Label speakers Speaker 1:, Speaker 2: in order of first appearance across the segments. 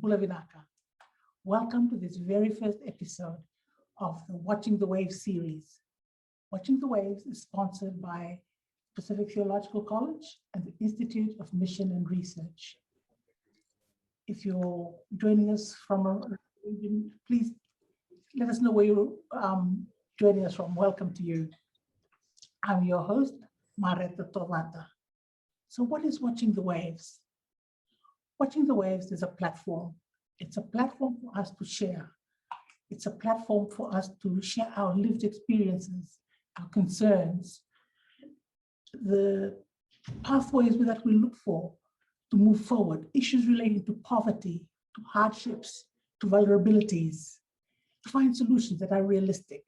Speaker 1: Pulavinaka. Welcome to this very first episode of the Watching the Waves series. Watching the Waves is sponsored by Pacific Theological College and the Institute of Mission and Research. If you're joining us from a region, please let us know where you're joining us from. Welcome to you. I'm your host, Mareta Tovata. So what is Watching the Waves? Watching the Waves is a platform. It's a platform for us to share. It's a platform for us to share our lived experiences, our concerns, the pathways that we look for to move forward, issues relating to poverty, to hardships, to vulnerabilities, to find solutions that are realistic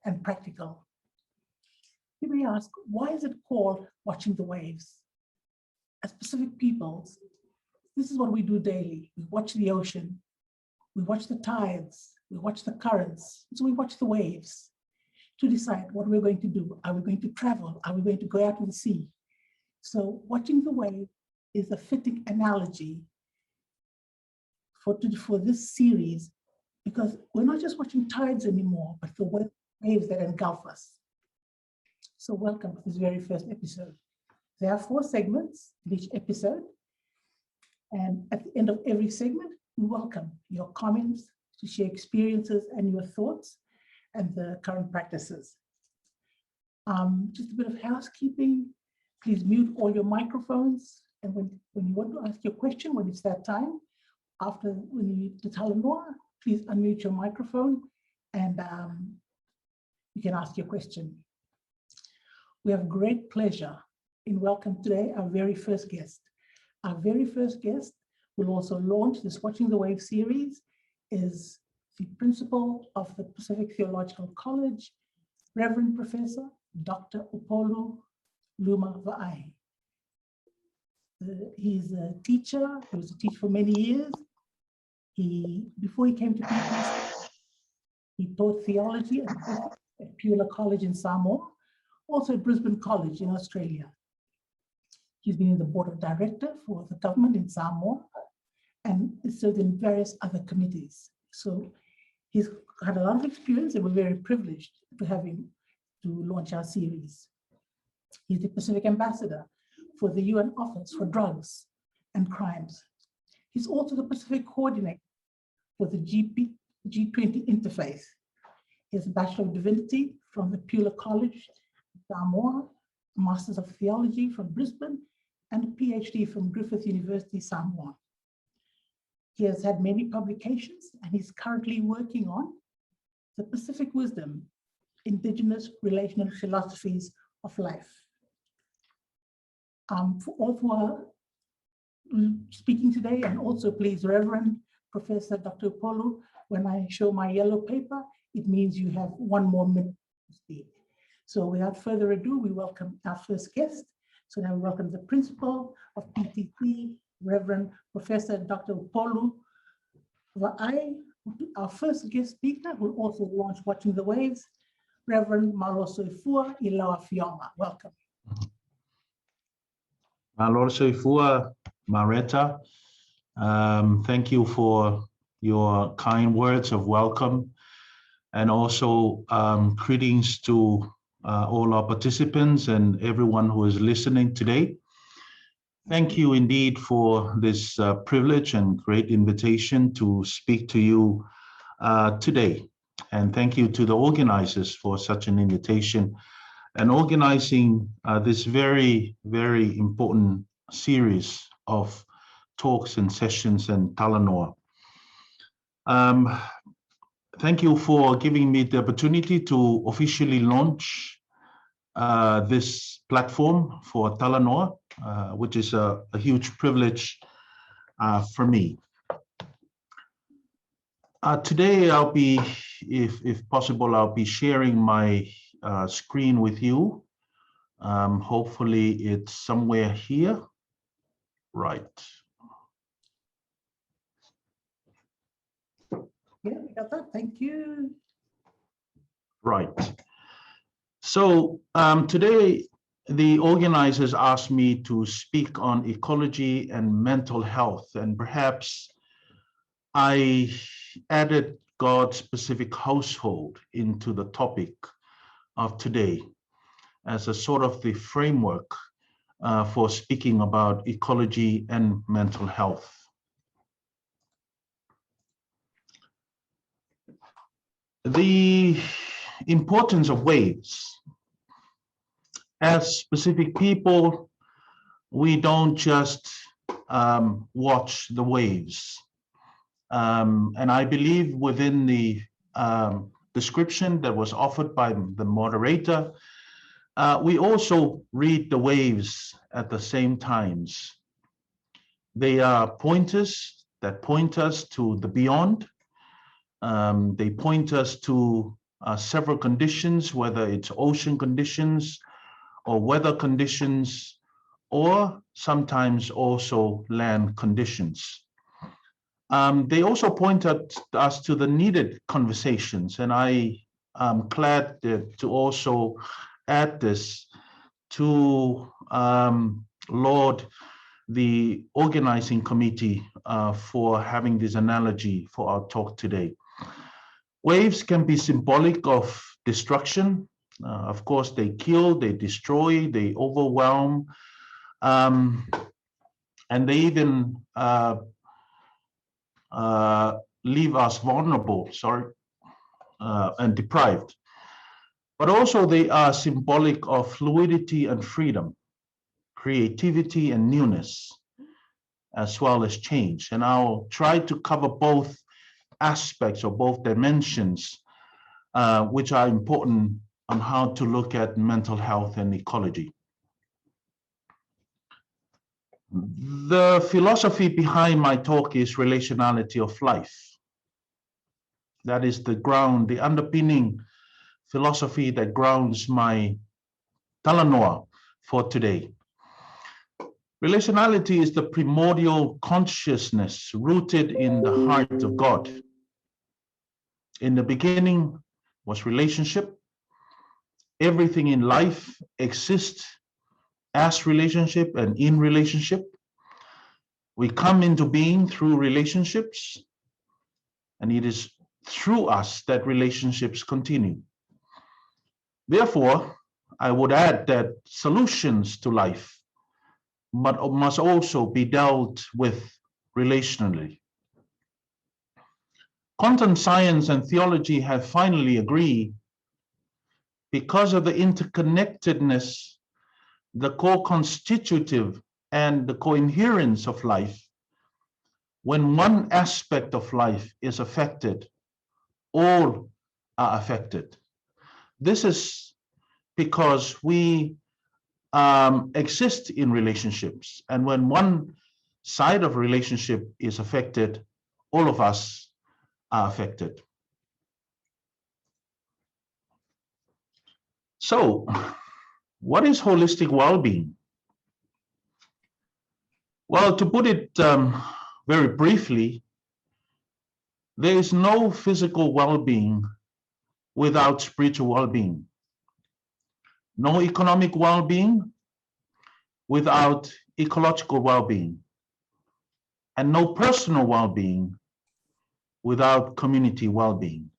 Speaker 1: and practical. You may ask, why is it called Watching the Waves? As Pacific peoples, this is what we do daily. We watch the ocean, we watch the tides, we watch the currents, so we watch the waves to decide what we're going to do. Are we going to travel? Are we going to go out to the sea? So watching the wave is a fitting analogy for this series, because we're not just watching tides anymore, but the waves that engulf us. So welcome to this very first episode. There are 4 segments in each episode. And at the end of every segment, we welcome your comments to share experiences and your thoughts and the current practices. Just a bit of housekeeping. Please mute all your microphones. And when you want to ask your question, when it's that time, when you need the talanoa, please unmute your microphone and you can ask your question. We have great pleasure in welcoming today our very first guest. Our very first guest will also launch this Watching the Wave series, is the principal of the Pacific Theological College, Reverend Professor Dr. Upolu Luma Va'ai. He's a teacher. He was a teacher for many years. Before he came to PTC, he taught theology at Pula College in Samoa, also at Brisbane College in Australia. He's been in the board of director for the government in Samoa and served in various other committees. So he's had a lot of experience and we're very privileged to have him to launch our series. He's the Pacific Ambassador for the UN Office for Drugs and Crimes. He's also the Pacific Coordinator for the G20 interface. He has a Bachelor of Divinity from the Pula College, Samoa, a Masters of Theology from Brisbane, and a PhD from Griffith University, Samoa. He has had many publications and he's currently working on the Pacific Wisdom, Indigenous Relational Philosophies of Life. For all who are speaking today, and also please, Reverend Professor Dr. Upolu, when I show my yellow paper, it means you have 1 more minute to speak. So without further ado, we welcome our first guest. So now we welcome the principal of PTC, Reverend Professor Dr. Upolu Va'ai, our first guest speaker who will also launch Watching the Waves, Reverend Malosoifua Ilawa Fioma. Welcome.
Speaker 2: Malosoifua Mareta, thank you for your kind words of welcome, and also greetings to all our participants and everyone who is listening today. Thank you indeed for this privilege and great invitation to speak to you today. And thank you to the organizers for such an invitation and organizing this very, very important series of talks and sessions and talanoa. Thank you for giving me the opportunity to officially launch this platform for talanoa, which is a huge privilege for me. Today, I'll be, if possible, I'll be sharing my screen with you. Hopefully, it's somewhere here. Right.
Speaker 1: Yeah, we got that. Thank you.
Speaker 2: Right. So today, the organizers asked me to speak on ecology and mental health, and perhaps I added God's specific household into the topic of today as a sort of the framework for speaking about ecology and mental health. The importance of waves. As specific people, we don't just watch the waves. And I believe within the description that was offered by the moderator, we also read the waves at the same times. They are pointers that point us to the beyond. They point us to several conditions, whether it's ocean conditions or weather conditions, or sometimes also land conditions. They also point us to the needed conversations, and I am glad to also add this to laud the organizing committee for having this analogy for our talk today. Waves can be symbolic of destruction. Of course, they kill, they destroy, they overwhelm, and they even leave us vulnerable, and deprived. But also they are symbolic of fluidity and freedom, creativity and newness, as well as change. And I'll try to cover both aspects or both dimensions, which are important on how to look at mental health and ecology. The philosophy behind my talk is relationality of life. That is the ground, the underpinning philosophy that grounds my talanoa for today. Relationality is the primordial consciousness rooted in the heart of God. In the beginning was relationship. Everything in life exists as relationship and in relationship. We come into being through relationships, and it is through us that relationships continue. Therefore, I would add that solutions to life must also be dealt with relationally. Quantum science and theology have finally agreed, because of the interconnectedness, the co-constitutive and the coherence of life, when one aspect of life is affected, all are affected. This is because we exist in relationships, and when one side of relationship is affected, all of us are affected. So, what is holistic well-being? Well, to put it very briefly, there is no physical well-being without spiritual well-being, no economic well-being without ecological well-being, and no personal well-being without community well-being.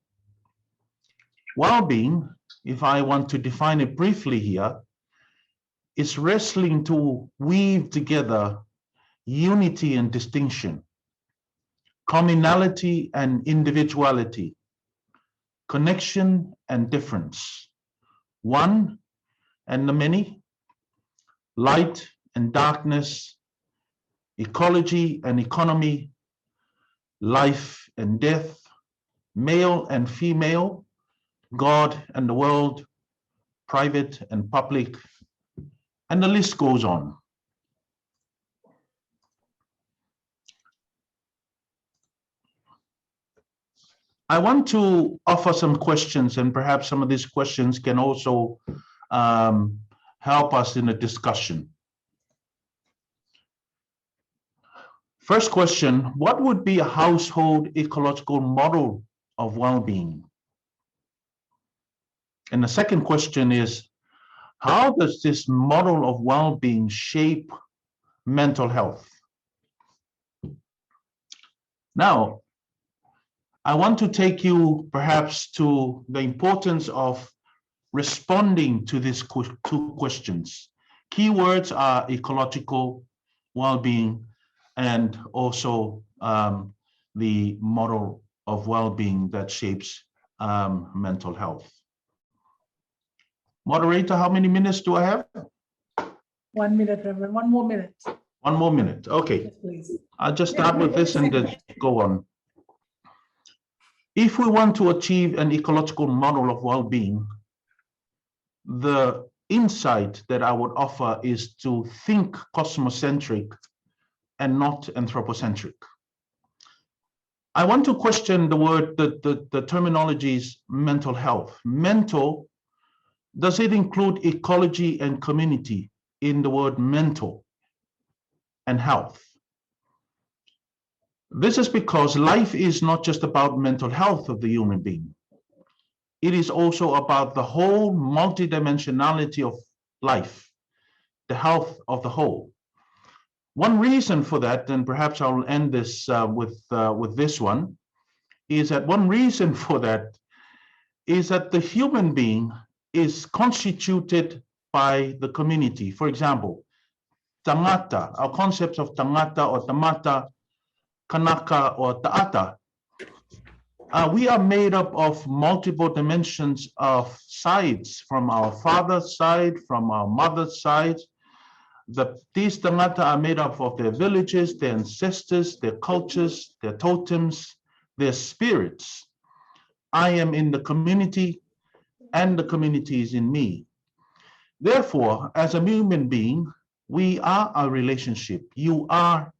Speaker 2: Well-being, if I want to define it briefly here, is wrestling to weave together unity and distinction, communality and individuality, connection and difference, one and the many, light and darkness, ecology and economy, life and death, male and female, God and the world, private and public, and the list goes on. I want to offer some questions, and perhaps some of these questions can also help us in a discussion. First question, what would be a household ecological model of well-being? And the second question is, how does this model of well-being shape mental health? Now, I want to take you perhaps to the importance of responding to these two questions. Keywords are ecological well-being and also the model of well-being that shapes mental health. Moderator, how many minutes do I have?
Speaker 1: 1 minute, Reverend. 1 more minute.
Speaker 2: 1 more minute. Okay.
Speaker 1: Yes, please.
Speaker 2: I'll just start with this and then go on. If we want to achieve an ecological model of well-being, the insight that I would offer is to think cosmocentric and not anthropocentric. I want to question the word, the terminologies mental health. Mental, does it include ecology and community in the word mental and health? This is because life is not just about mental health of the human being. It is also about the whole multidimensionality of life, the health of the whole. One reason for that, and perhaps I'll end this with this one, is that one reason for that is that the human being is constituted by the community. For example, tangata, our concepts of tangata or tamata, kanaka or ta'ata. We are made up of multiple dimensions of sides, from our father's side, from our mother's side. These tangata are made up of their villages, their ancestors, their cultures, their totems, their spirits. I am in the community and the community is in me. Therefore, as a human being, we are a relationship. You are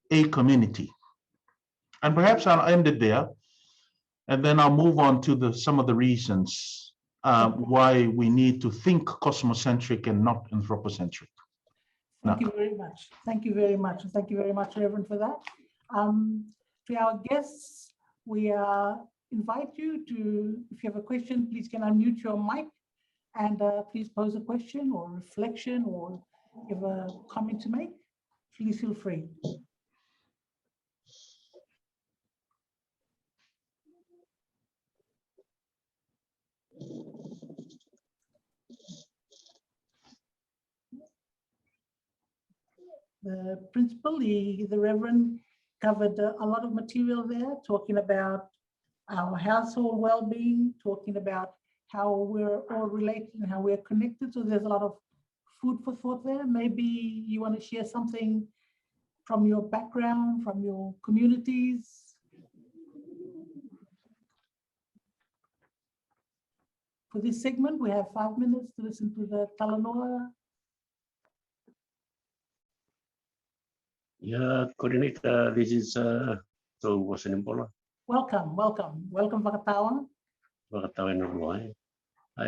Speaker 2: a community. And perhaps I'll end it there, and then I'll move on to some of the reasons why we need to think cosmocentric and not anthropocentric.
Speaker 1: Thank you very much. Thank you very much. Thank you very much, Reverend, for that. To our guests, we invite you to, if you have a question, please can unmute your mic and please pose a question or reflection or give a comment to make. Please feel free. The principal, the Reverend, covered a lot of material there, talking about our household well-being, talking about how we're all related and how we're connected. So there's a lot of food for thought there. Maybe you want to share something from your background, from your communities. For this segment, we have 5 minutes to listen to the talanoa.
Speaker 3: Yeah, coordinator, this is so was an Impola.
Speaker 1: Welcome, welcome, welcome, Vakatawa.
Speaker 3: I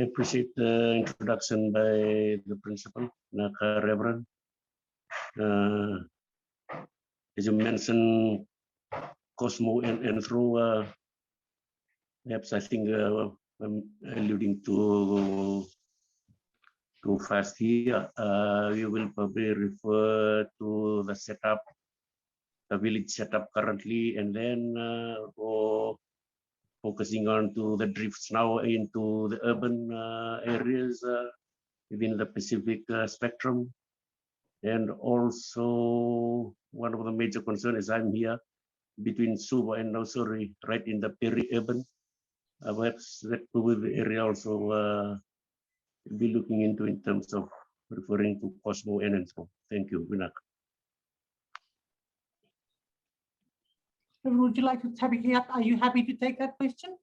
Speaker 3: appreciate the introduction by the principal, Naka Reverend. As you mentioned, Cosmo and Anthro, perhaps I think I'm alluding to first here. You will probably refer to the setup, the village setup currently, and then focusing on to the drifts now into the urban areas within the Pacific spectrum. And also one of the major concerns is I'm here between Suva and Nausori, right in the peri-urban. Perhaps that will be the area also we'll be looking into in terms of referring to Cosmo and Anthro. Thank you, Vinak.
Speaker 1: Would you like to take it up? Are you happy to take that question?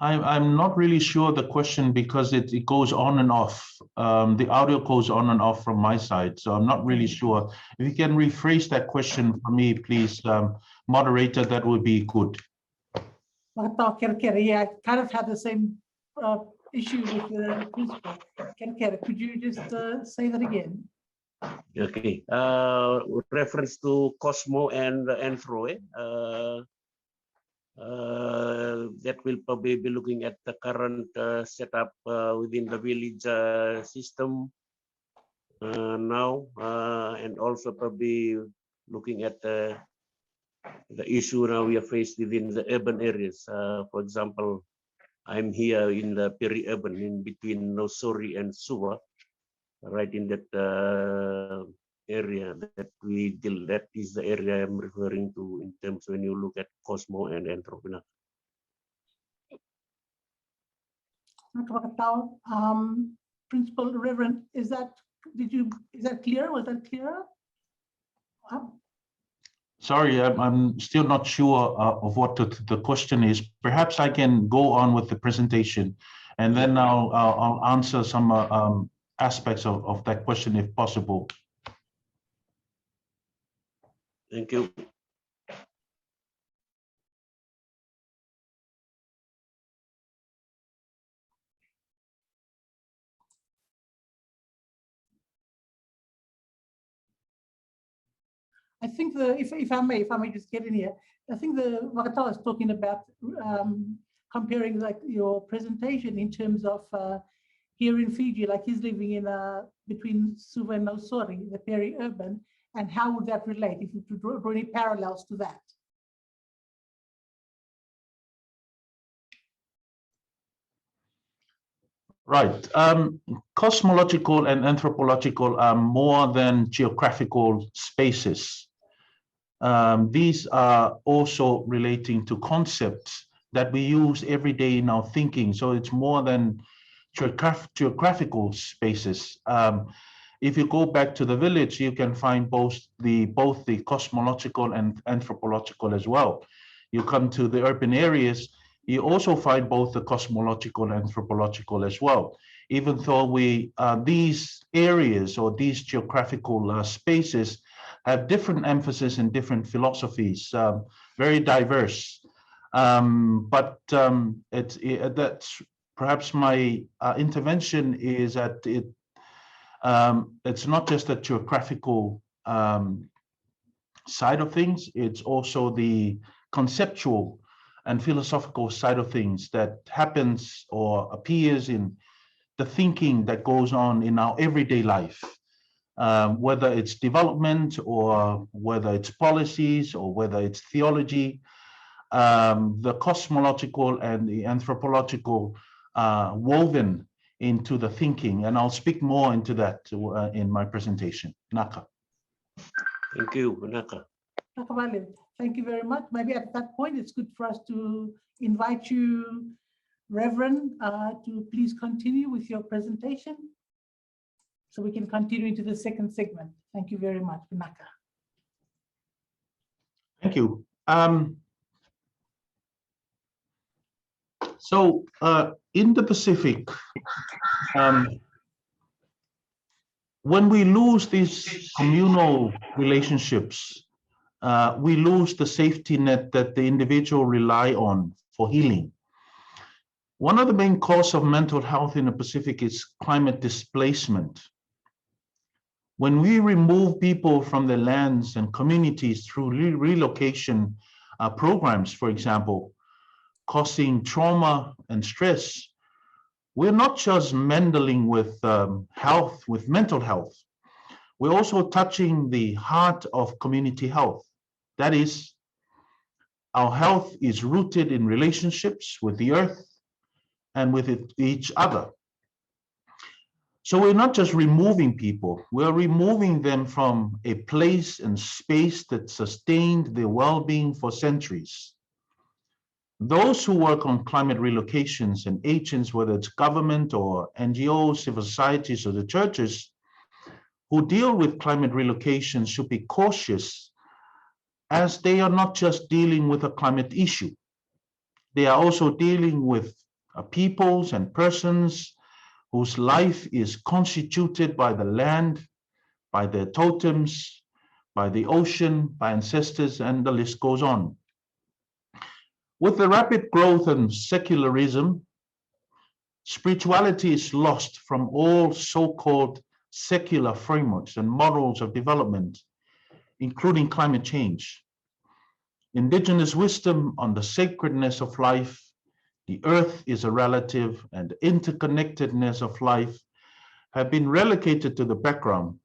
Speaker 2: I'm not really sure the question because it goes on and off. The audio goes on and off from my side, so I'm not really sure. If you can rephrase that question for me, please, moderator, that would be good.
Speaker 1: Yeah, I kind of had the same issue with the principal. Could you just say that again?
Speaker 3: Okay. With reference to Cosmo and Anthro, that will probably be looking at the current setup within the village system, now, and also probably looking at the issue now we are faced within the urban areas. For example, I'm here in the peri-urban, in between Nosori and Suva, right in that area that we deal. That is the area I'm referring to in terms when you look at Cosmo and Anthropocentric.
Speaker 1: Principal Reverend, is that clear? Was that clear?
Speaker 2: Sorry, I'm still not sure of what the question is. Perhaps I can go on with the presentation, and then I'll answer some aspects of that question if possible.
Speaker 3: Thank you.
Speaker 1: I think if I may just get in here, I think the Vakatawa is talking about comparing like your presentation in terms of here in Fiji, like he's living in between Suva and Nosori, the peri-urban, and how would that relate if you could draw any parallels to that?
Speaker 2: Right. Cosmological and anthropological are more than geographical spaces. These are also relating to concepts that we use every day in our thinking. So it's more than geographical spaces. If you go back to the village, you can find both the cosmological and anthropological as well. You come to the urban areas, you also find both the cosmological and anthropological as well. Even though these areas or these geographical spaces have different emphasis and different philosophies, very diverse. That's perhaps my intervention is that it's not just the geographical side of things, it's also the conceptual and philosophical side of things that happens or appears in the thinking that goes on in our everyday life, whether it's development or whether it's policies or whether it's theology. The cosmological and the anthropological woven into the thinking, and I'll speak more into that in my presentation. Naka.
Speaker 3: Thank you, Naka.
Speaker 1: Thank you very much. Maybe at that point, it's good for us to invite you, Reverend, to please continue with your presentation so we can continue into the second segment. Thank you very much, Naka.
Speaker 2: Thank you. So in the Pacific, when we lose these communal relationships, we lose the safety net that the individual rely on for healing. One of the main causes of mental health in the Pacific is climate displacement. When we remove people from their lands and communities through relocation programs, for example, causing trauma and stress, we're not just meddling with health, with mental health. We're also touching the heart of community health. That is, our health is rooted in relationships with the earth and with each other. So we're not just removing people, we're removing them from a place and space that sustained their well-being for centuries. Those who work on climate relocations and agents, whether it's government or NGOs, civil societies, or the churches, who deal with climate relocation should be cautious, as they are not just dealing with a climate issue. They are also dealing with peoples and persons whose life is constituted by the land, by their totems, by the ocean, by ancestors, and the list goes on. With the rapid growth and secularism, spirituality is lost from all so-called secular frameworks and models of development, including climate change. Indigenous wisdom on the sacredness of life, the earth is a relative, and the interconnectedness of life have been relegated to the background,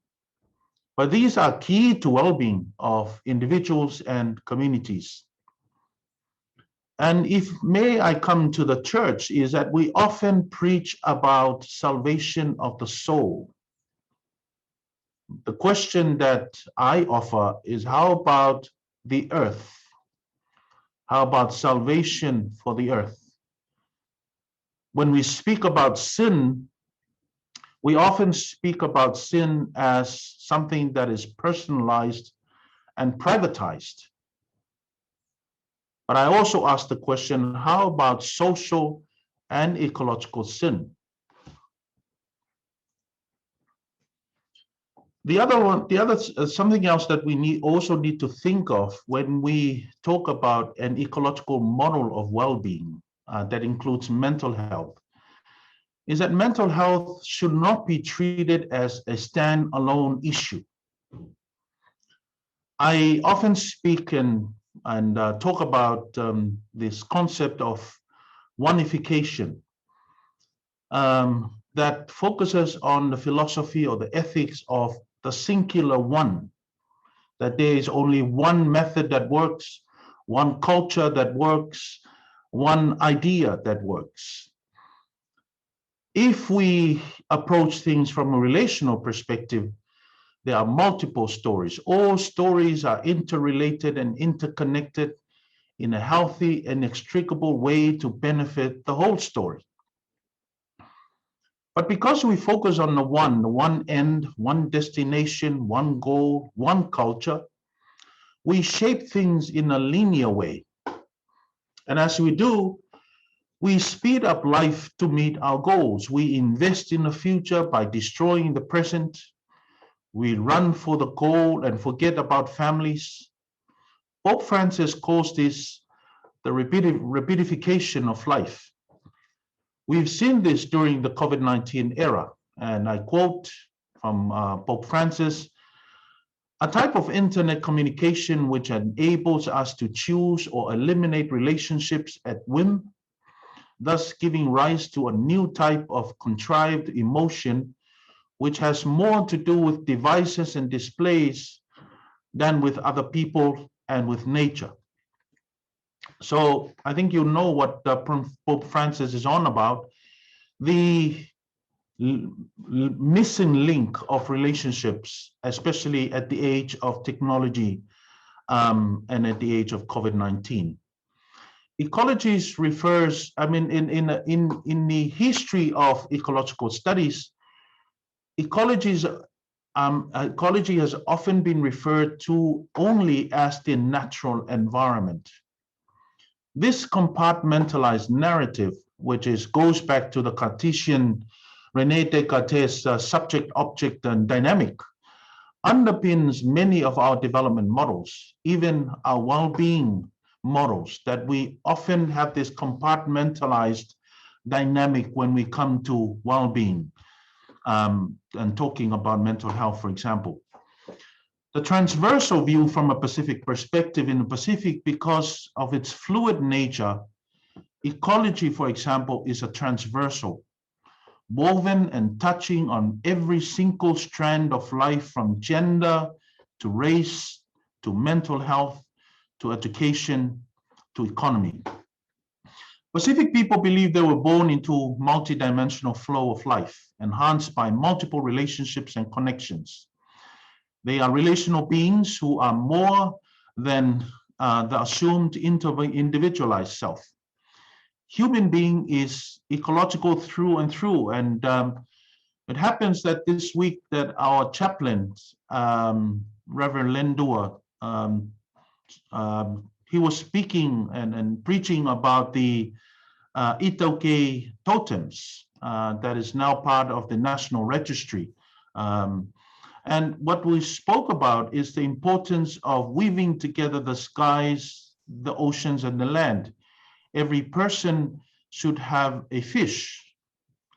Speaker 2: but these are key to well-being of individuals and communities. And if may I come to the church, is that we often preach about salvation of the soul. The question that I offer is, how about the earth? How about salvation for the earth? When we speak about sin, we often speak about sin as something that is personalized and privatized. But I also ask the question, how about social and ecological sin? Something else that we also need to think of when we talk about an ecological model of well-being that includes mental health, is that mental health should not be treated as a standalone issue. I often speak and talk about this concept of oneification that focuses on the philosophy or the ethics of the singular one, that there is only one method that works, one culture that works, one idea that works. If we approach things from a relational perspective, there are multiple stories. All stories are interrelated and interconnected in a healthy and inextricable way to benefit the whole story. But because we focus on the one end, one destination, one goal, one culture, we shape things in a linear way. And as we do, we speed up life to meet our goals. We invest in the future by destroying the present. We run for the goal and forget about families. Pope Francis calls this the repeatification of life. We've seen this during the COVID-19 era, and I quote from Pope Francis, "A type of internet communication which enables us to choose or eliminate relationships at whim, thus giving rise to a new type of contrived emotion which has more to do with devices and displays than with other people and with nature." So I think you know what Pope Francis is on about, the missing link of relationships, especially at the age of technology and at the age of COVID-19. Ecologies refers, I mean, in the history of ecological studies, ecology has often been referred to only as the natural environment. This compartmentalized narrative, which goes back to the Cartesian René Descartes' subject-object and dynamic, underpins many of our development models, even our well-being models, that we often have this compartmentalized dynamic when we come to well-being and talking about mental health, for example. The transversal view from a Pacific perspective, in the Pacific, because of its fluid nature, ecology, for example, is a transversal, woven and touching on every single strand of life, from gender to race to mental health to education to economy. Pacific people believe they were born into multidimensional flow of life, enhanced by multiple relationships and connections. They are relational beings who are more than the assumed individualized self. Human being is ecological through and through, and it happens that this week that our chaplain, Reverend Lendua, he was speaking and preaching about the Itoke totems that is now part of the National Registry. And what we spoke about is the importance of weaving together the skies, the oceans, and the land. Every person should have a fish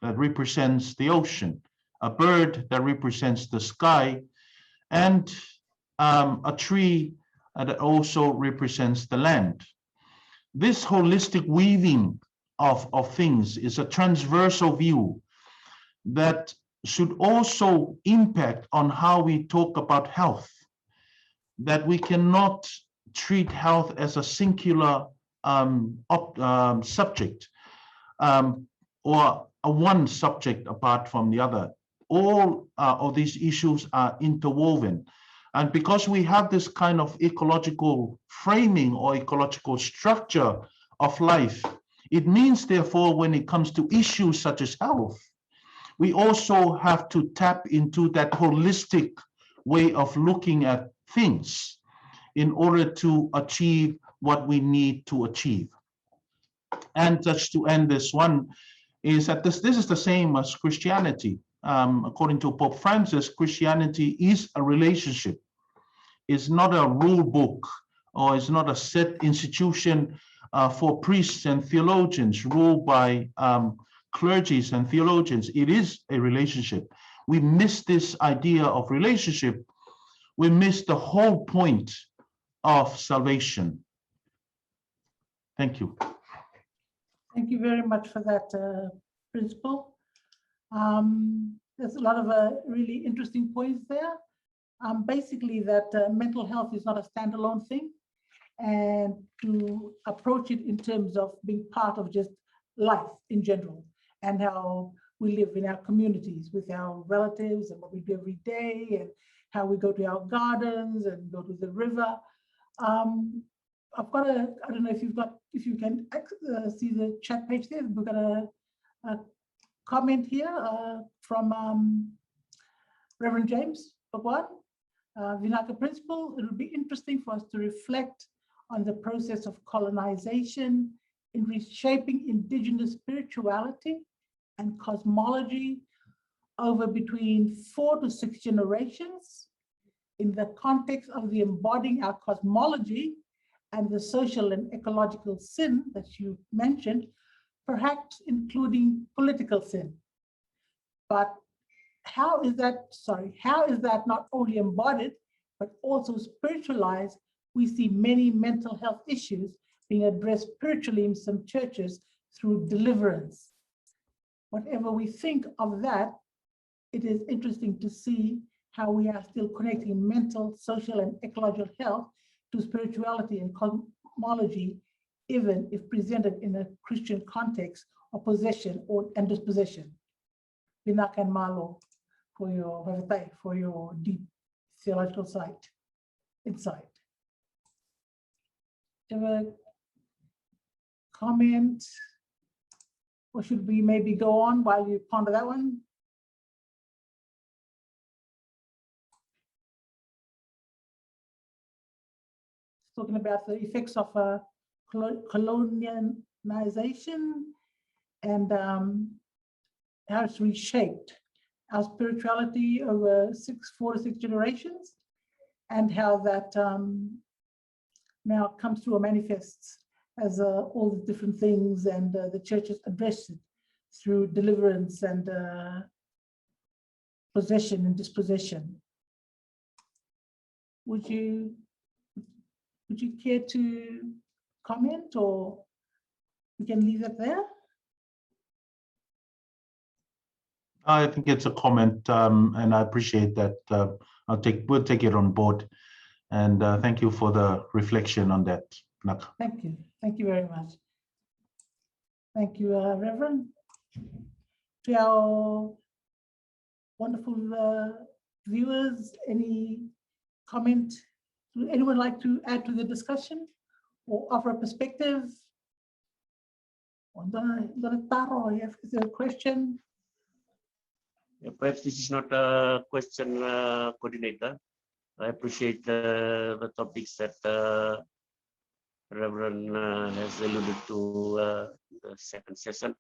Speaker 2: that represents the ocean, a bird that represents the sky, and a tree that also represents the land. This holistic weaving of things is a transversal view that should also impact on how we talk about health, that we cannot treat health as a singular subject or a one subject apart from the other. All of these issues are interwoven. And because we have this kind of ecological framing or ecological structure of life, it means, therefore, when it comes to issues such as health, we also have to tap into that holistic way of looking at things in order to achieve what we need to achieve. And just to end this one, is that this is the same as Christianity. According to Pope Francis, Christianity is a relationship. It's not a rule book, or it's not a set institution for priests and theologians ruled by clergies and theologians. It is a relationship. We miss this idea of relationship. We miss the whole point of salvation. Thank you.
Speaker 1: Thank you very much for that, Principal. There's a lot of really interesting points there. Basically, that mental health is not a standalone thing, and to approach it in terms of being part of just life in general, and how we live in our communities with our relatives and what we do every day, and how we go to our gardens and go to the river. I've got a, I don't know if you can see the chat page there. We've got a comment here from Reverend James Bagwan. Vinaka Principal, it would be interesting for us to reflect on the process of colonization in reshaping indigenous spirituality and cosmology over between 4 to 6 generations in the context of the embodying our cosmology and the social and ecological sin that you mentioned, perhaps including political sin. But how is that not only embodied, but also spiritualized? We see many mental health issues being addressed spiritually in some churches through deliverance. Whatever we think of that, it is interesting to see how we are still connecting mental, social, and ecological health to spirituality and cosmology, even if presented in a Christian context of possession and dispossession. Vinaka and Malo, for your deep theological insight. Do you have a comment, or should we maybe go on while you ponder that one? Talking about the effects of colonialization and how it's reshaped our spirituality over 4 to 6 generations, and how that now comes through or manifests as all the different things, and the churches address it through deliverance and possession and dispossession. Would you care to comment, or we can leave it there?
Speaker 2: I think it's a comment, and I appreciate that. We'll take it on board, and thank you for the reflection on that, Naka.
Speaker 1: Thank you very much. Thank you, Reverend. To our wonderful viewers, any comment? Would anyone like to add to the discussion or offer a perspective? Is there a question?
Speaker 3: Yeah, perhaps this is not a question, coordinator. I appreciate the topics that Reverend has alluded to the second session.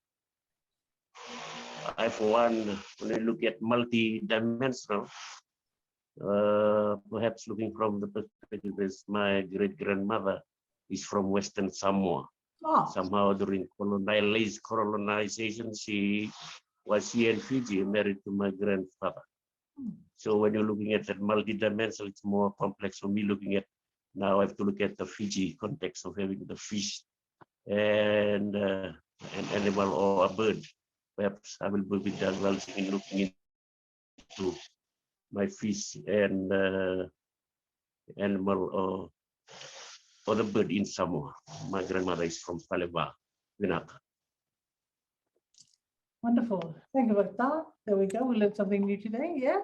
Speaker 3: I, for one, when I look at multi-dimensional, perhaps looking from the perspective as my great-grandmother is from Western Samoa.
Speaker 1: Oh.
Speaker 3: Somehow during colonization, she was here in Fiji, married to my grandfather. So when you're looking at that multi-dimensional, it's more complex for me looking at, now I have to look at the Fiji context of having the fish and an animal or a bird. Perhaps I will be looking to my fish and animal or the bird in Samoa. My grandmother is from Paleva, Vinaka.
Speaker 1: Wonderful. Thank you, Vakta. There we go. We learned something new today. Yeah.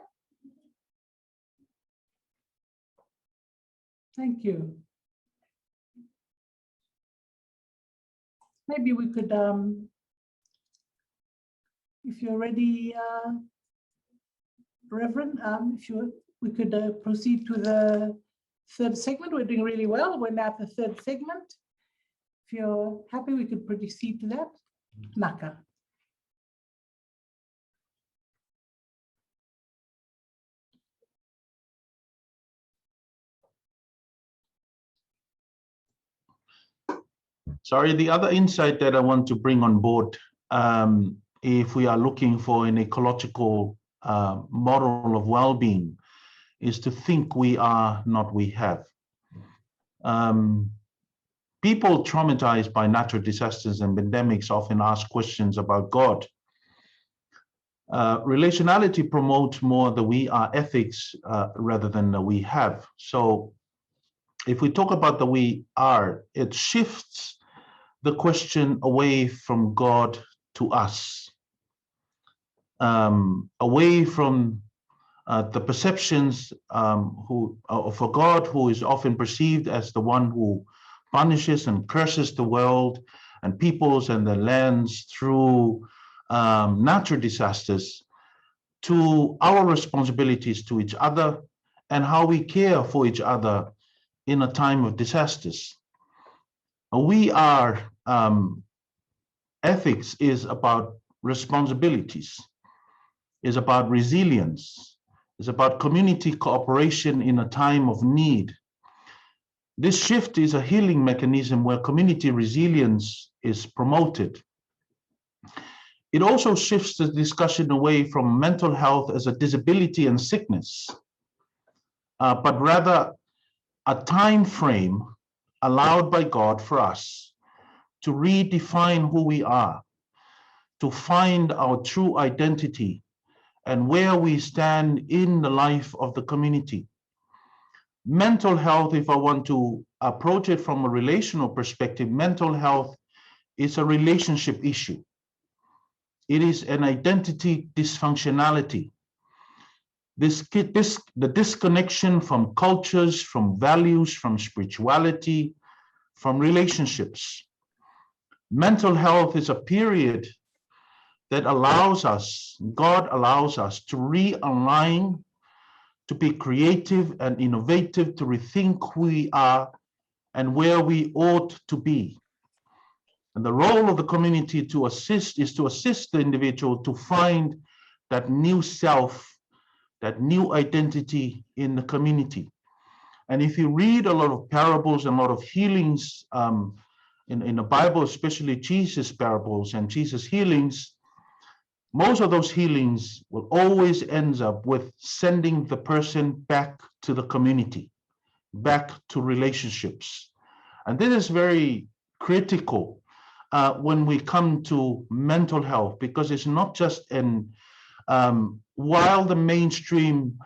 Speaker 1: Thank you. Maybe we could, if you're ready, Reverend, we could proceed to the third segment. We're doing really well. We're now at the third segment. If you're happy, we could proceed to that. Naka.
Speaker 2: Sorry, the other insight that I want to bring on board, if we are looking for an ecological model of well-being, is to think we are not we have. People traumatized by natural disasters and pandemics often ask questions about God. Relationality promotes more the we are ethics rather than the we have. So if we talk about the we are, it shifts the question away from God to us, away from the perceptions for God, who is often perceived as the one who punishes and curses the world and peoples and the lands through natural disasters, to our responsibilities to each other and how we care for each other in a time of disasters. We are ethics is about responsibilities, is about resilience, is about community cooperation in a time of need. This shift is a healing mechanism where community resilience is promoted. It also shifts the discussion away from mental health as a disability and sickness, but rather a time frame allowed by God for us to redefine who we are, to find our true identity and where we stand in the life of the community. Mental health, if I want to approach it from a relational perspective, mental health is a relationship issue. It is an identity dysfunctionality. The disconnection from cultures, from values, from spirituality, from relationships. Mental health is a period that allows us, God allows us to realign, to be creative and innovative, to rethink who we are and where we ought to be. And the role of the community to assist is to assist the individual to find that new self, that new identity in the community. And if you read a lot of parables and a lot of healings in the Bible, especially Jesus' parables and Jesus' healings, most of those healings will always end up with sending the person back to the community, back to relationships. And this is very critical when we come to mental health, because it's not just while the mainstream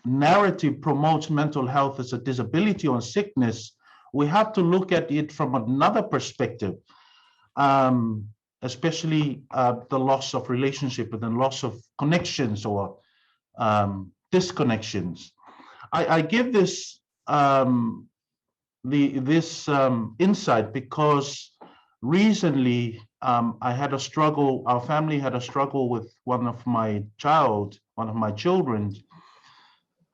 Speaker 2: narrative promotes mental health as a disability or sickness, we have to look at it from another perspective, especially the loss of relationship and the loss of connections or disconnections. I give this insight because recently I had a struggle, our family had a struggle with one of my children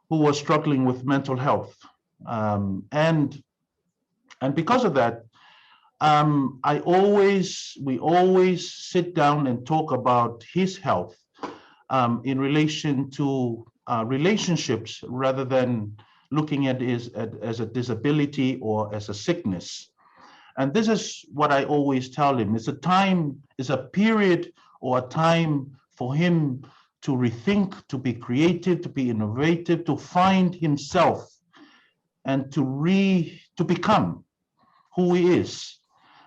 Speaker 2: who was struggling with mental health. And because of that, we always sit down and talk about his health in relation to relationships rather than looking at it as a disability or as a sickness. And this is what I always tell him. It's a period or a time for him to rethink, to be creative, to be innovative, to find himself and to become who he is.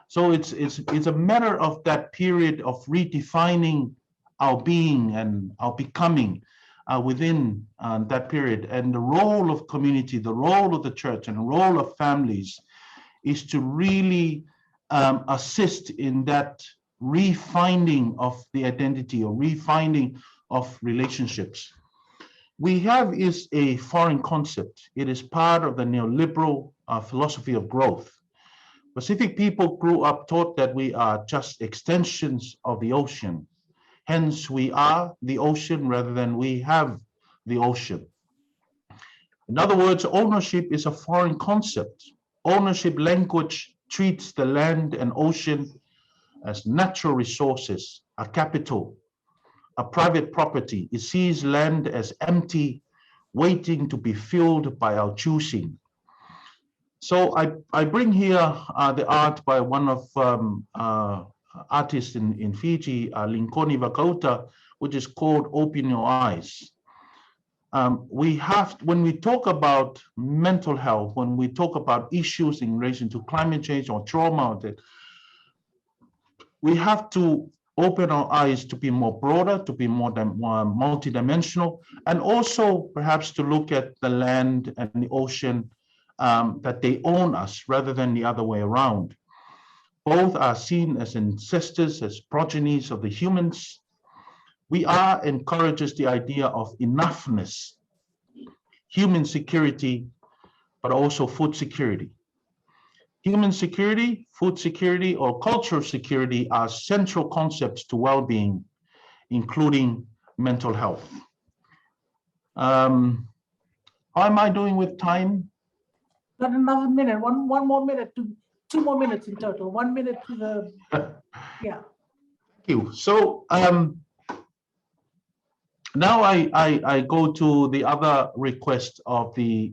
Speaker 2: So it's a matter of that period of redefining our being and our becoming within that period. And the role of community, the role of the church, and the role of families is to really assist in that refinding of the identity or refinding of relationships. We have is a foreign concept. It is part of the neoliberal philosophy of growth. Pacific people grew up taught that we are just extensions of the ocean. Hence, we are the ocean rather than we have the ocean. In other words, ownership is a foreign concept. Ownership language treats the land and ocean as natural resources, a capital, a private property. It sees land as empty, waiting to be filled by our choosing. So I bring here the art by one of artists in Fiji, Linkoni Vakauta, which is called Open Your Eyes. When we talk about mental health, when we talk about issues in relation to climate change or trauma, we have to open our eyes to be more broader, to be more multidimensional, and also perhaps to look at the land and the ocean that they own us rather than the other way around. Both are seen as ancestors, as progenies of the humans. We are encourages the idea of enoughness, human security, but also food security. Human security, food security, or cultural security are central concepts to well-being, including mental health. How am I doing with time?
Speaker 1: Got another minute, one more minute to 2 more minutes in total. 1 minute to the, yeah.
Speaker 2: Thank you. So now I go to the other request of the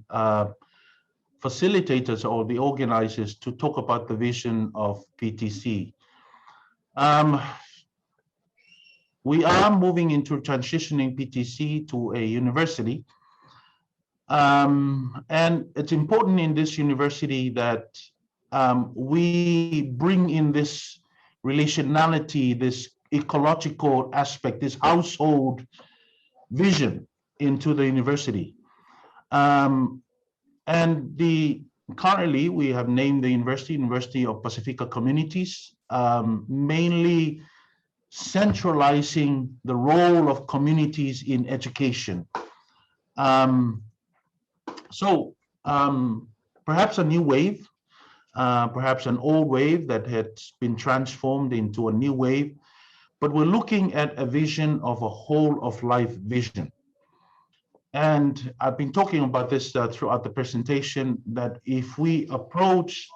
Speaker 2: facilitators or the organizers to talk about the vision of PTC. We are moving into transitioning PTC to a university. And it's important in this university that we bring in this relationality, this ecological aspect, this household vision into the university. And currently we have named the University of Pacifica Communities, mainly centralizing the role of communities in education. Perhaps a new wave, perhaps an old wave that had been transformed into a new wave, but we're looking at a vision of a whole of life vision. And I've been talking about this throughout the presentation, that if we approach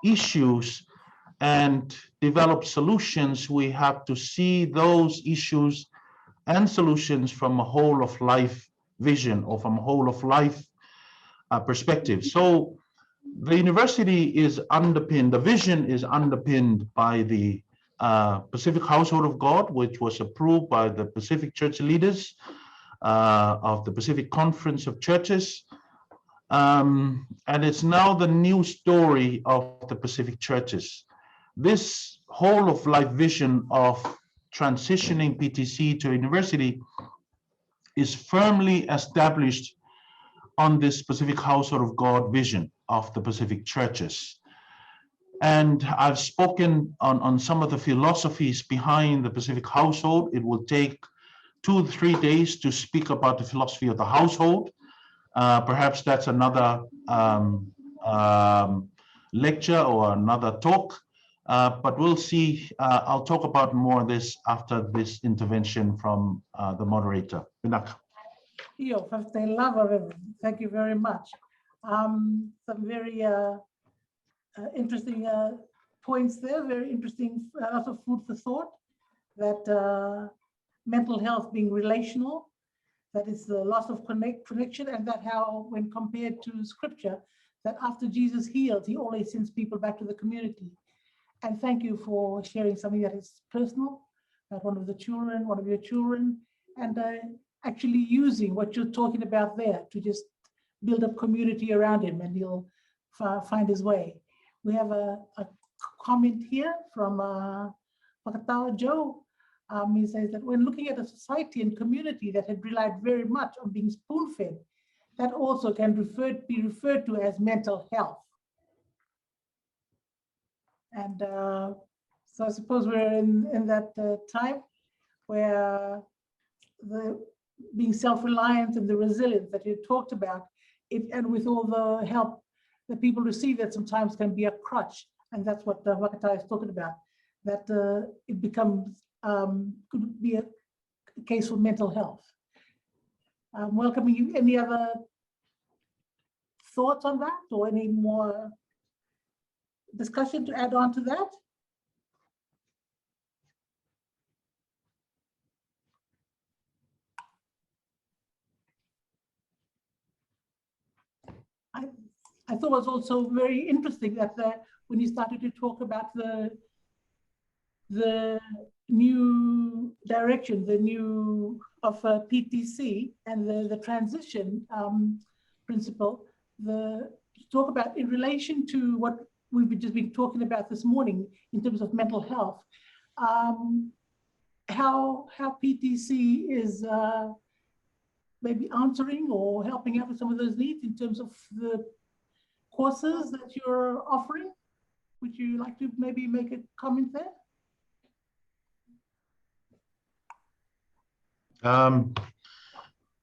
Speaker 2: issues and develop solutions, we have to see those issues and solutions from a whole of life vision or from a whole of life perspective. So the university is underpinned, the vision is underpinned by the Pacific Household of God, which was approved by the Pacific Church leaders of the Pacific Conference of Churches. And it's now the new story of the Pacific churches. This whole of life vision of transitioning PTC to university is firmly established on this Pacific Household of God vision of the Pacific churches. And I've spoken on some of the philosophies behind the Pacific household. It will take 2 to 3 days to speak about the philosophy of the household. Perhaps that's another lecture or another talk, but we'll see. I'll talk about more of this after this intervention from the moderator.
Speaker 1: Thank you very much. Some very interesting points there, very interesting, lots of food for thought, that mental health being relational, that is the loss of connection, and that how, when compared to scripture, that after Jesus healed, he always sends people back to the community. And thank you for sharing something that is personal, that one of your children, and actually using what you're talking about there to just build up community around him, and he'll find his way. We have a comment here from Pakatao Joe. He says that when looking at a society and community that had relied very much on being spoon-fed, that also can be referred to as mental health. And so I suppose we're in that time where the being self-reliant and the resilience that you talked about, and with all the help that people receive, that sometimes can be a crutch. And that's what Wakatai is talking about, that it becomes, could be a case for mental health. Welcoming you. Any other thoughts on that, or any more discussion to add on to that? I thought it was also very interesting that when you started to talk about the new direction, the new of PTC and the transition principle, talk about in relation to what we've just been talking about this morning in terms of mental health, how PTC is maybe answering or helping out with some of those needs in terms of the courses that you're offering. Would you like to maybe make a comment there?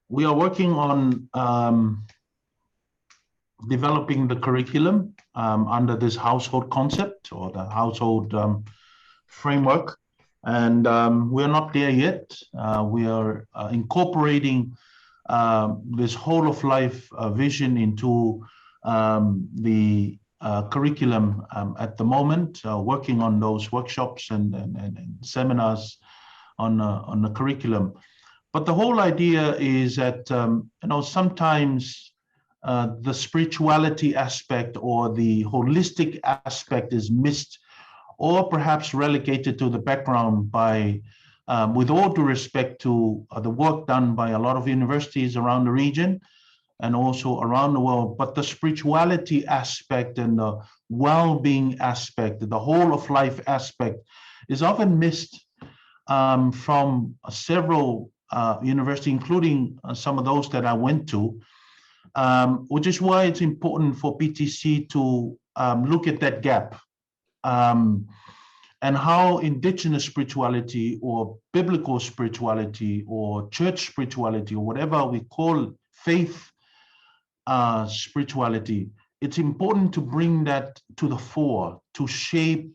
Speaker 2: We are working on developing the curriculum under this household concept or the household framework. And we're not there yet. We are incorporating this whole of life vision into the curriculum at the moment, working on those workshops and seminars on the curriculum. But the whole idea is that sometimes the spirituality aspect or the holistic aspect is missed, or perhaps relegated to the background by, with all due respect to the work done by a lot of universities around the region and also around the world. But the spirituality aspect and the well-being aspect, the whole of life aspect is often missed from several universities, including some of those that I went to, which is why it's important for PTC to look at that gap and how indigenous spirituality or biblical spirituality or church spirituality or whatever we call faith spirituality, it's important to bring that to the fore, to shape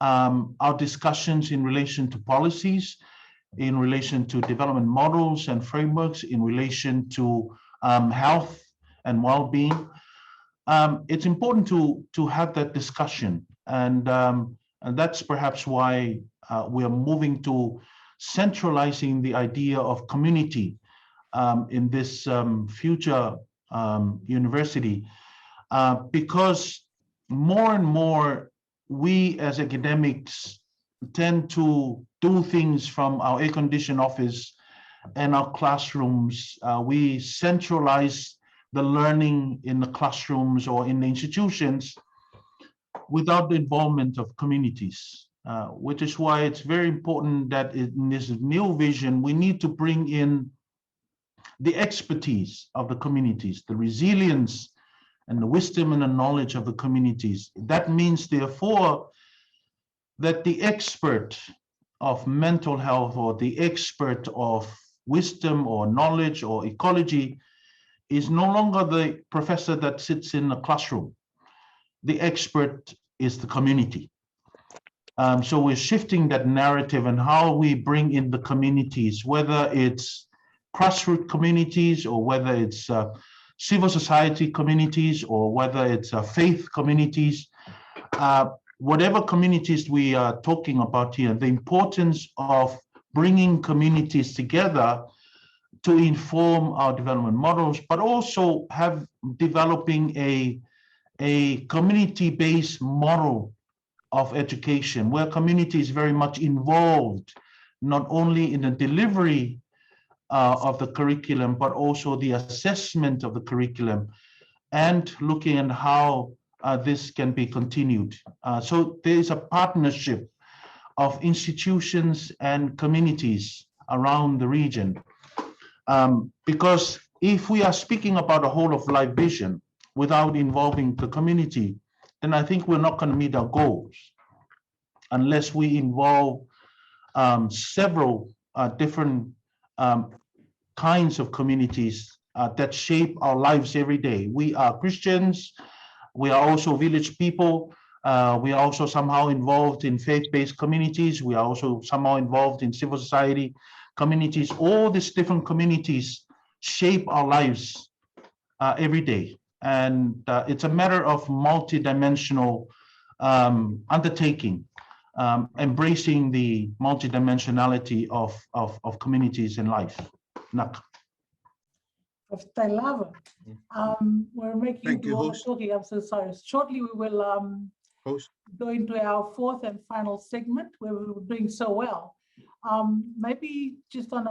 Speaker 2: our discussions in relation to policies, in relation to development models and frameworks, in relation to health and well-being. It's important to have that discussion, and that's perhaps why we are moving to centralizing the idea of community in this future university, because more and more we as academics tend to do things from our air-conditioned office and our classrooms. We centralize the learning in the classrooms or in the institutions without the involvement of communities, which is why it's very important that in this new vision, we need to bring in the expertise of the communities, the resilience and the wisdom and the knowledge of the communities. That means, therefore, that the expert of mental health or the expert of wisdom or knowledge or ecology is no longer the professor that sits in the classroom. The expert is the community. So we're shifting that narrative and how we bring in the communities, whether it's grassroots communities or whether it's civil society communities or whether it's faith communities, whatever communities we are talking about here, the importance of bringing communities together to inform our development models, but also developing a community-based model of education where community is very much involved, not only in the delivery of the curriculum, but also the assessment of the curriculum and looking at how this can be continued. So there is a partnership of institutions and communities around the region. Because if we are speaking about a whole of life vision without involving the community, then I think we're not going to meet our goals unless we involve several different kinds of communities that shape our lives every day. We are Christians, we are also village people, we are also somehow involved in faith-based communities, we are also somehow involved in civil society communities. All these different communities shape our lives every day. And it's a matter of multidimensional undertaking, embracing the multidimensionality of communities in life. Nak.
Speaker 1: Of Tailava. We're making
Speaker 4: Thank you,
Speaker 1: all the
Speaker 4: host.
Speaker 1: talking. I'm so sorry. Shortly, we will
Speaker 4: Host.
Speaker 1: go into our fourth and final segment where we were doing so well. Maybe just on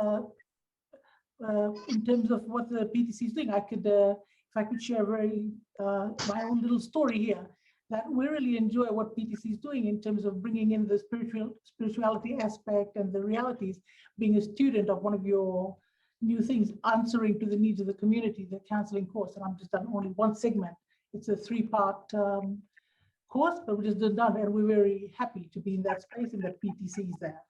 Speaker 1: in terms of what the PTC is doing, I could, if I could share my own little story here, that we really enjoy what PTC is doing in terms of bringing in the spirituality aspect and the realities, being a student of one of your new things, answering to the needs of the community, the counseling course. And I'm just done only one segment. It's a 3-part course, but we just done, and we're very happy to be in that space and that PTC is there.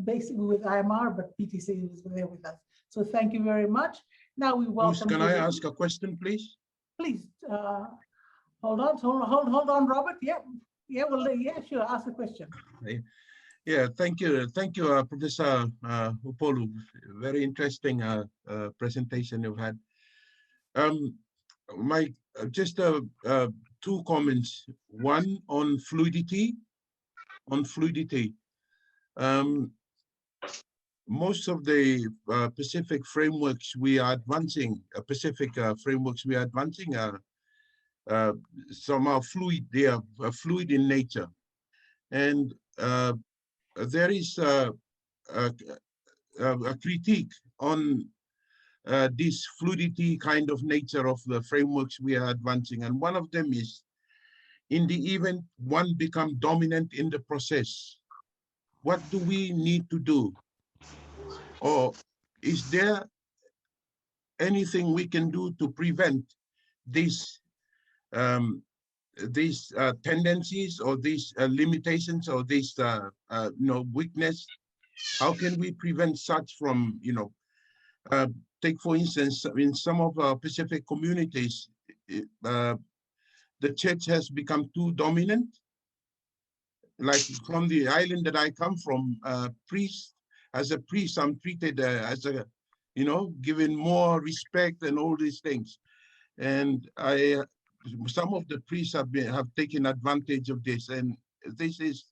Speaker 1: Basically with IMR, but PTC is there with us. So thank you very much. Now we welcome.
Speaker 4: Host, can I ask a question, please?
Speaker 1: Please, hold on, Robert. Yeah, sure. Ask a question.
Speaker 4: Yeah, thank you, Professor Upolu. Very interesting presentation you've had. My just 2 comments. One on fluidity. Most of the Pacific frameworks we are advancing, are somehow fluid. They are fluid in nature, and there is a critique on this fluidity kind of nature of the frameworks we are advancing. And one of them is, in the event one become dominant in the process, what do we need to do? Or is there anything we can do to prevent these tendencies or these limitations or these weakness? How can we prevent such from, take for instance, in some of our Pacific communities, the church has become too dominant. Like from the island that I come from, as a priest, I'm treated as a, given more respect and all these things. And some of the priests have taken advantage of this, and this is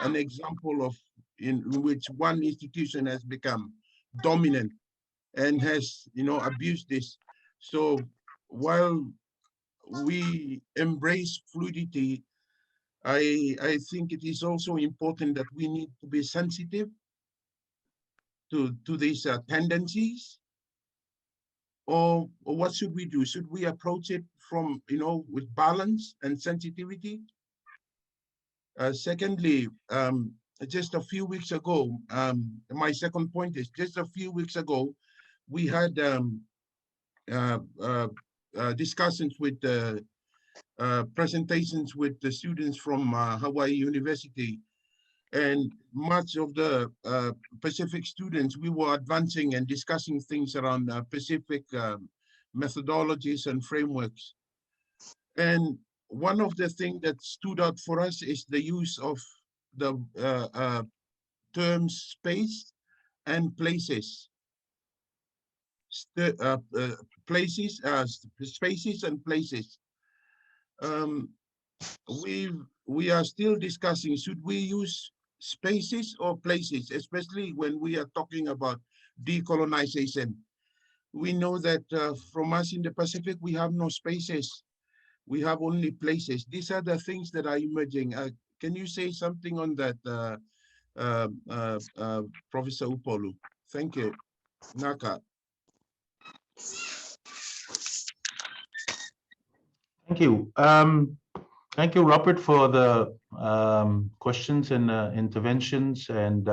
Speaker 4: an example of in which one institution has become dominant and has, abused this. So while we embrace fluidity, I think it is also important that we need to be sensitive to these tendencies. Or what should we do? Should we approach it from, with balance and sensitivity? Secondly, just a few weeks ago, my second point is, just a few weeks ago, we had discussions with presentations with the students from Hawaii University, and much of the Pacific students, we were advancing and discussing things around Pacific methodologies and frameworks. And one of the things that stood out for us is the use of the terms space and places. Spaces and places. We are still discussing, should we use spaces or places, especially when we are talking about decolonization. We know that from us in the Pacific, we have no spaces. We have only places. These are the things that are emerging. Can you say something on that, Professor Upolu? Thank you. Naka.
Speaker 2: Thank you. Thank you, Robert, for the questions and interventions, and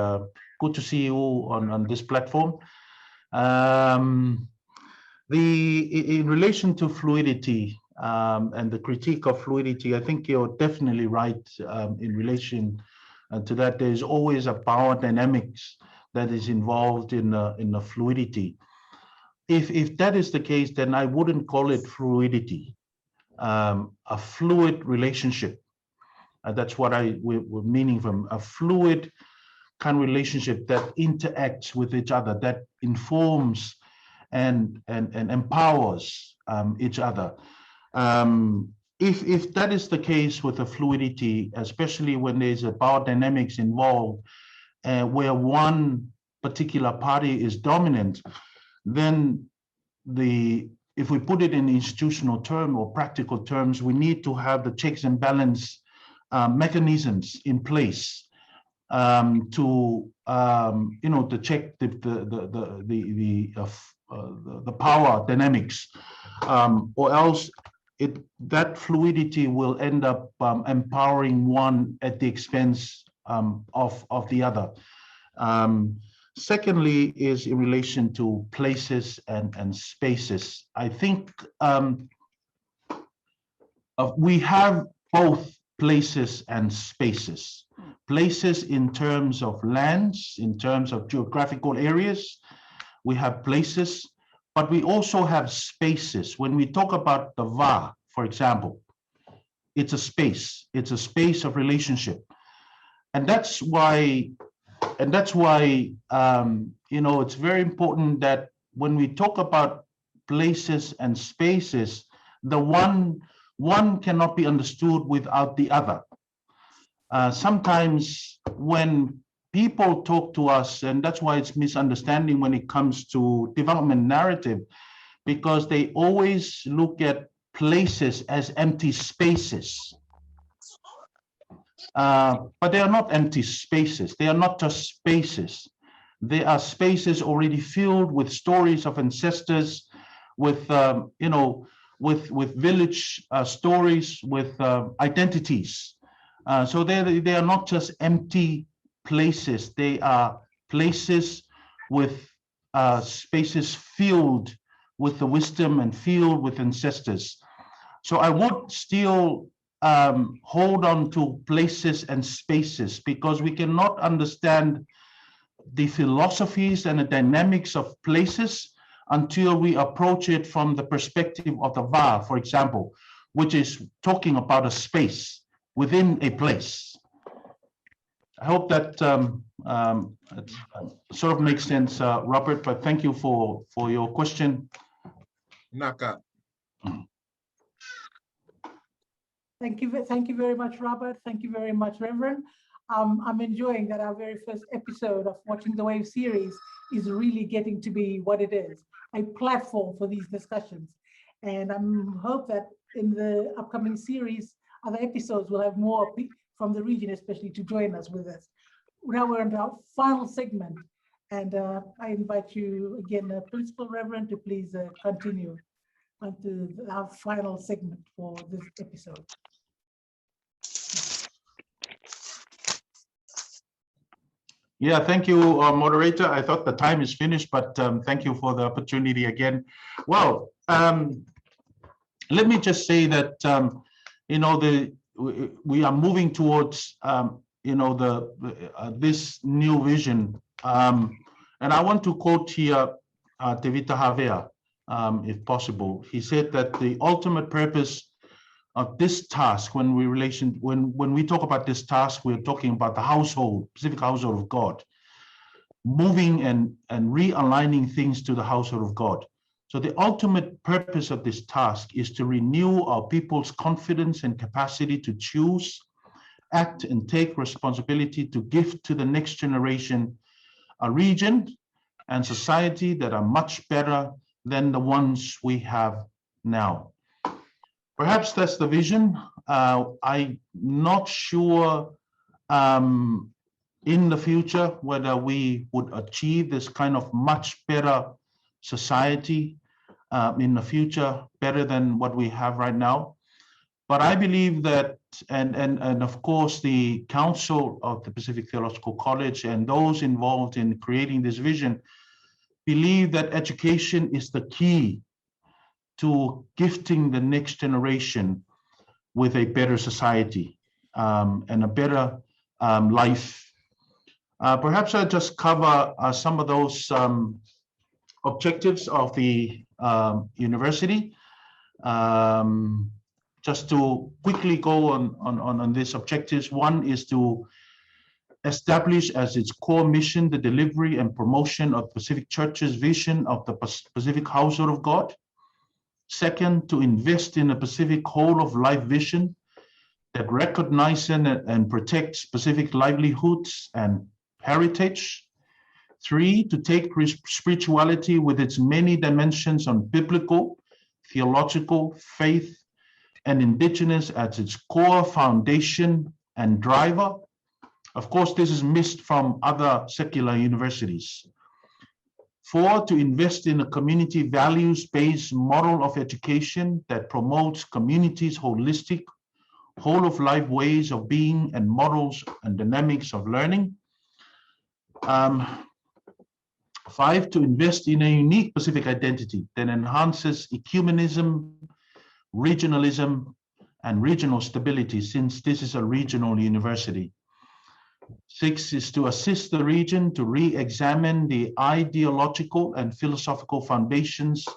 Speaker 2: good to see you on this platform. In relation to fluidity and the critique of fluidity, I think you're definitely right in relation to that. There's always a power dynamics that is involved in the fluidity. If that is the case, then I wouldn't call it fluidity. A fluid relationship. That's what we're meaning from a fluid kind of relationship that interacts with each other, that informs and empowers each other. If that is the case with the fluidity, especially when there's a power dynamics involved, where one particular party is dominant, then if we put it in institutional term or practical terms, we need to have the checks and balance mechanisms in place to check the power dynamics, or else that fluidity will end up empowering one at the expense of the other. Secondly, is in relation to places and spaces. I think we have both places and spaces. Places in terms of lands, in terms of geographical areas, we have places, but we also have spaces. When we talk about the Va, for example, it's a space of relationship. And that's why it's very important that when we talk about places and spaces, the one cannot be understood without the other. Sometimes when people talk to us, and that's why it's misunderstanding when it comes to development narrative, because they always look at places as empty spaces. But they are not empty spaces. They are not just spaces. They are spaces already filled with stories of ancestors, with village stories, with identities. So they are not just empty places. They are places with spaces filled with the wisdom and filled with ancestors. So I would still hold on to places and spaces, because we cannot understand the philosophies and the dynamics of places until we approach it from the perspective of the Va, for example, which is talking about a space within a place. I hope that sort of makes sense, Robert, but thank you for your question.
Speaker 4: Naka.
Speaker 1: Thank you very much, Robert. Thank you very much, Reverend. I'm enjoying that our very first episode of Watching the Wave series is really getting to be what it is, a platform for these discussions. And I hope that in the upcoming series, other episodes will have more from the region, especially to join us with us. Now we're on our final segment, and I invite you again, Principal Reverend, to please continue onto our final segment for this episode.
Speaker 2: Yeah, thank you, moderator. I thought the time is finished, but thank you for the opportunity again. Well, let me just say that we are moving towards this new vision, and I want to quote here Tevita Havea, if possible. He said that the ultimate purpose of this task, when we talk about this task, we're talking about the household, specific household of God, moving and realigning things to the household of God. So the ultimate purpose of this task is to renew our people's confidence and capacity to choose, act, and take responsibility to give to the next generation a region and society that are much better than the ones we have now. Perhaps that's the vision. I'm not sure in the future whether we would achieve this kind of much better society in the future, better than what we have right now. But I believe that and of course the Council of the Pacific Theological College and those involved in creating this vision believe that education is the key to gifting the next generation with a better society and a better life. Perhaps I'll just cover some of those objectives of the university. Just to quickly go on these objectives, one is to establish as its core mission the delivery and promotion of Pacific Church's vision of the Pacific household of God. Second, to invest in a Pacific whole of life vision that recognizes and protects Pacific livelihoods and heritage. Three, to take spirituality with its many dimensions on biblical, theological, faith, and indigenous as its core foundation and driver. Of course, this is missed from other secular universities. Four, to invest in a community values-based model of education that promotes communities' holistic, whole-of-life ways of being and models and dynamics of learning. Five, to invest in a unique Pacific identity that enhances ecumenism, regionalism, and regional stability, since this is a regional university. Six is to assist the region to re-examine the ideological and philosophical foundations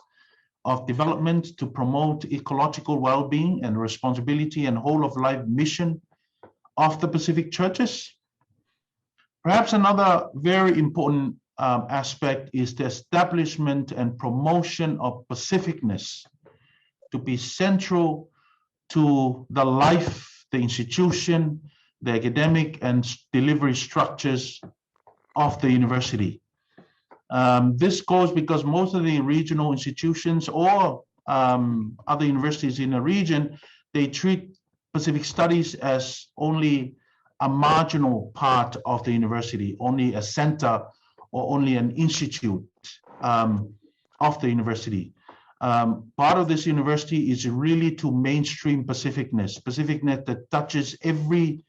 Speaker 2: of development to promote ecological well-being and responsibility and whole-of-life mission of the Pacific churches. Perhaps another very important aspect is the establishment and promotion of Pacificness to be central to the life, the institution, the academic and delivery structures of the university. This goes because most of the regional institutions or other universities in a region, they treat Pacific studies as only a marginal part of the university, only a center or only an institute of the university. Part of this university is really to mainstream Pacificness that touches every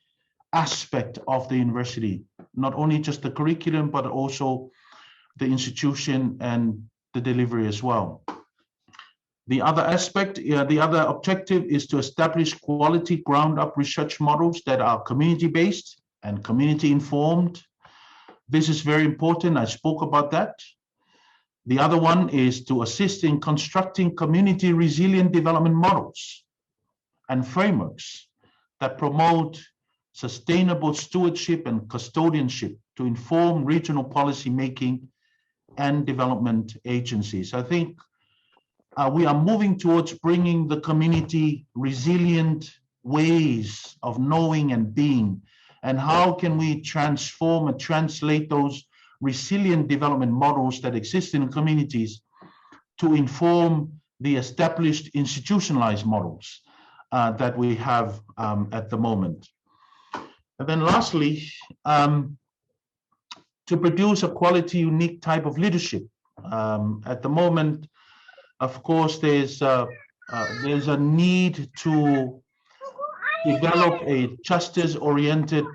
Speaker 2: aspect of the university, not only just the curriculum, but also the institution and the delivery as well. The other aspect, the other objective is to establish quality ground-up research models that are community-based and community-informed. This is very important. I spoke about that. The other one is to assist in constructing community-resilient development models and frameworks that promote sustainable stewardship and custodianship to inform regional policy making and development agencies. I think we are moving towards bringing the community resilient ways of knowing and being, and how can we transform and translate those resilient development models that exist in communities to inform the established institutionalized models that we have at the moment. And then lastly, to produce a quality, unique type of leadership. At the moment, of course, there's a need to develop a justice-oriented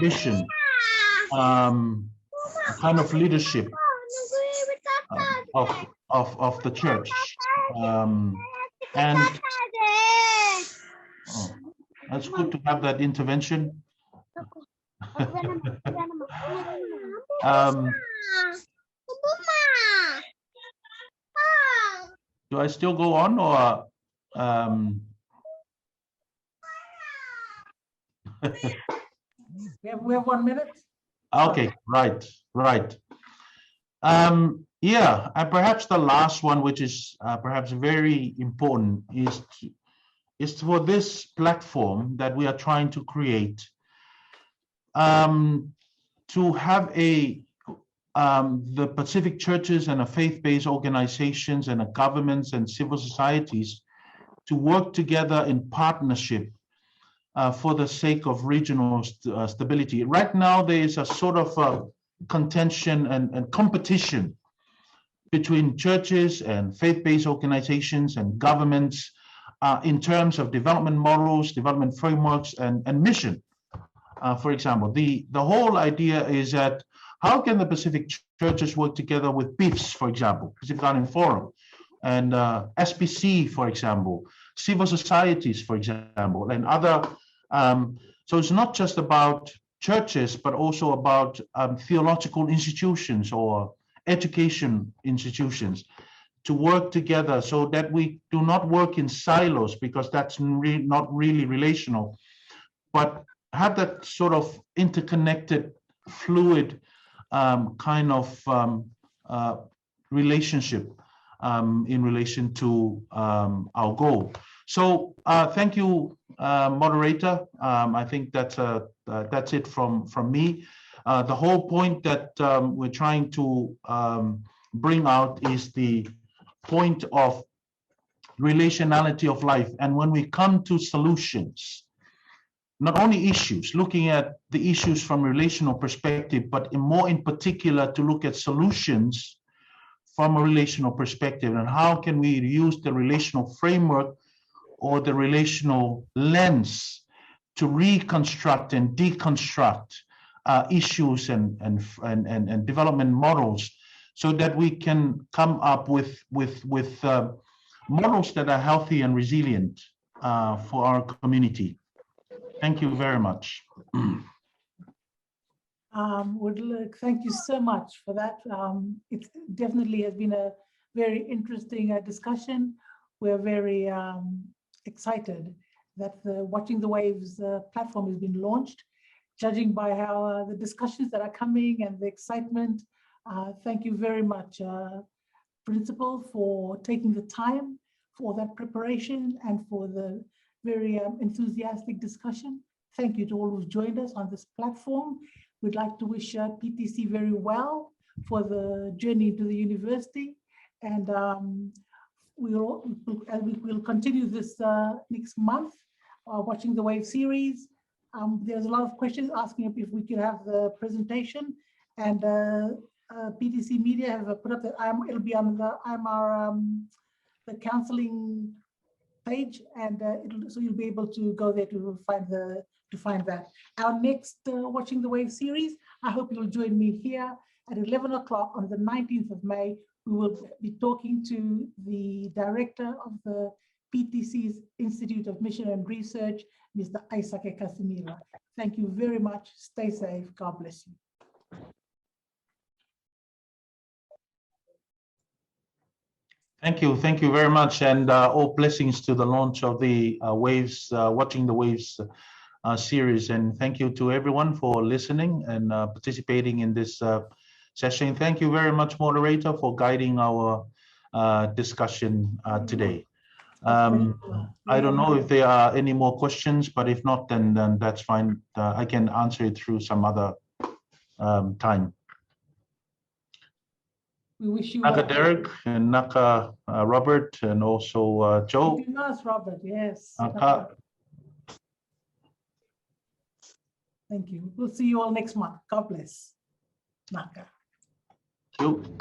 Speaker 2: mission, kind of leadership of the church, and that's good to have that intervention. Do I still go on, or
Speaker 1: we have 1 minute.
Speaker 2: Okay, right. Yeah, and perhaps the last one, which is perhaps very important, is for this platform that we are trying to create, to have the Pacific churches and faith-based organizations and governments and civil societies to work together in partnership for the sake of regional stability. Right now, there is a sort of contention and competition between churches and faith-based organizations and governments in terms of development models, development frameworks, and mission. For example, the whole idea is that how can the Pacific churches work together with PIFs, for example, Pacific Island Forum, and SPC, for example, civil societies, for example, and other. So it's not just about churches, but also about theological institutions or education institutions to work together so that we do not work in silos, because that's not really relational, but have that sort of interconnected, fluid kind of relationship in relation to our goal. So thank you, moderator. I think that's it from me. The whole point that we're trying to bring out is the point of relationality of life. And when we come to solutions, not only issues, looking at the issues from a relational perspective, but more in particular to look at solutions from a relational perspective, and how can we use the relational framework or the relational lens to reconstruct and deconstruct issues and development models, so that we can come up with models that are healthy and resilient for our community. Thank you very much.
Speaker 1: Thank you so much for that. It definitely has been a very interesting discussion. We're very excited that the Watching the Waves platform has been launched. Judging by how the discussions that are coming and the excitement, thank you very much, Principal, for taking the time for that preparation and for the very enthusiastic discussion. Thank you to all who've joined us on this platform. We'd like to wish PTC very well for the journey to the university, and we'll continue this next month, Watching the Wave series. There's a lot of questions asking if we could have the presentation, and PTC Media have put up that it'll be on the counseling page, and so you'll be able to go there to find that. Our next Watching the Wave series, I hope you'll join me here at 11 o'clock on the 19th of May. We will be talking to the director of the PTC's Institute of Mission and Research, Mr. Aisake Casimira. Thank you very much. Stay safe. God bless you.
Speaker 2: Thank you very much, and all blessings to the launch of the Waves, Watching the Waves series. And thank you to everyone for listening and participating in this session. Thank you very much, moderator, for guiding our discussion today. I don't know if there are any more questions, but if not, then that's fine. I can answer it through some other time.
Speaker 1: We wish you
Speaker 2: Naka Derek and Naka Robert, and also Joe.
Speaker 1: Us, Robert, yes. Thank you. We'll see you all next month. God bless. Naka.
Speaker 2: Thank you.